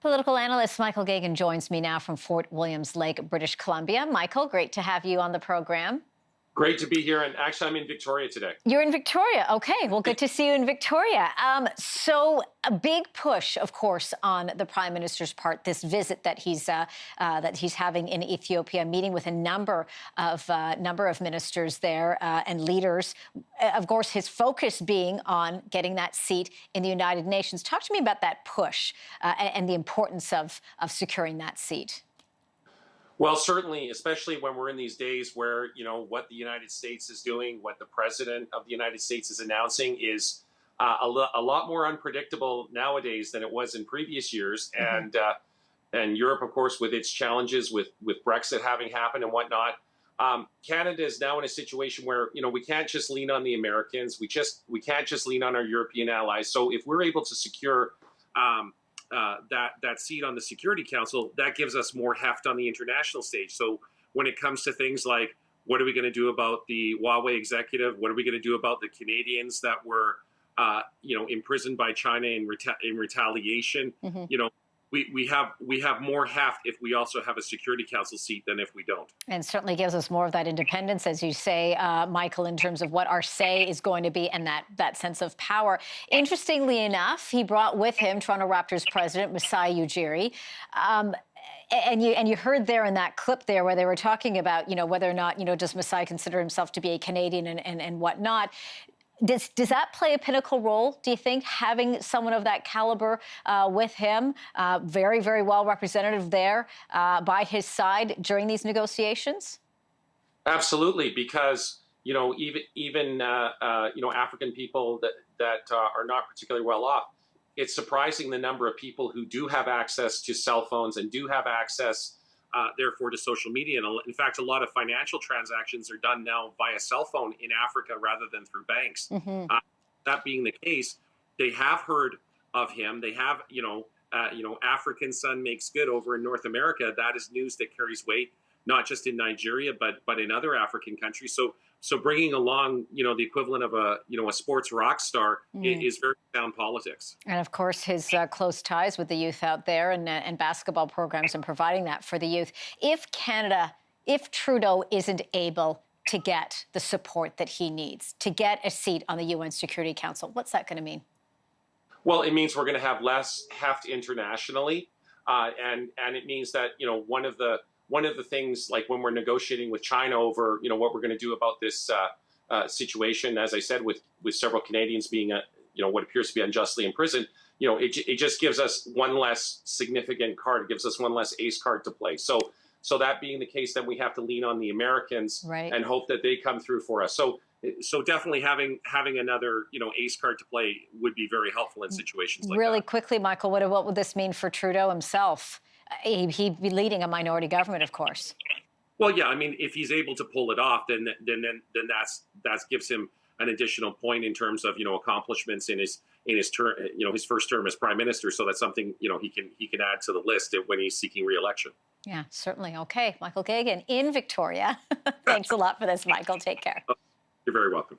Political analyst Michael Geoghegan joins me now from Fort Williams Lake, British Columbia. Michael, great to have you on the program. Great to be here, and actually I'm in Victoria today. You're in Victoria. Okay, well, good to see you in Victoria. So a big push, of course, on the Prime Minister's part, this visit that he's having in Ethiopia, meeting with a number of ministers there and leaders. Of course, his focus being on getting that seat in the United Nations. Talk to me about that push and the importance of securing that seat. Well, certainly, especially when we're in these days where, what the United States is doing, what the President of the United States is announcing is a lot more unpredictable nowadays than it was in previous years. Mm-hmm. And Europe, of course, with its challenges with Brexit having happened and whatnot, Canada is now in a situation where, we can't just lean on the Americans. We can't just lean on our European allies. So if we're able to secure that seat on the Security Council, that gives us more heft on the international stage. So when it comes to things like, what are we going to do about the Huawei executive? What are we going to do about the Canadians that were, imprisoned by China in retaliation? Mm-hmm. We have more heft if we also have a Security Council seat than if we don't. And certainly gives us more of that independence, as you say, Michael, in terms of what our say is going to be and that sense of power. Interestingly enough, he brought with him Toronto Raptors president Masai Ujiri. And you heard there in that clip there where they were talking about, whether or not, does Masai consider himself to be a Canadian and whatnot. Does that play a pinnacle role, do you think, having someone of that caliber with him, very, very well representative there by his side during these negotiations? Absolutely, because, even African people that are not particularly well off, it's surprising the number of people who do have access to cell phones and do have access therefore to social media. And in fact, a lot of financial transactions are done now via cell phone in Africa rather than through banks. Mm-hmm. That being the case, they have heard of him. They have, African son makes good over in North America. That is news that carries weight, not just in Nigeria, but in other African countries. So bringing along, the equivalent of a sports rock star is very sound politics. And of course, his close ties with the youth out there and basketball programs and providing that for the youth. If Trudeau isn't able to get the support that he needs to get a seat on the UN Security Council, what's that going to mean? Well, it means we're going to have less heft internationally, and it means that one of the things, like when we're negotiating with China over, what we're going to do about this situation, as I said, with several Canadians being, what appears to be unjustly imprisoned, it just gives us one less significant card. It gives us one less ace card to play. So that being the case, then we have to lean on the Americans, right, and hope that they come through for us. So definitely having another, ace card to play would be very helpful in situations like that. Really quickly, Michael, what would this mean for Trudeau himself? He'd be leading a minority government, of course. Well, yeah, I mean, if he's able to pull it off, then that gives him an additional point in terms of accomplishments in his term, his first term as prime minister. So that's something he can add to the list when he's seeking re-election. Yeah, certainly. Okay, Michael Geoghegan in Victoria. Thanks a lot for this, Michael. Take care. You're very welcome.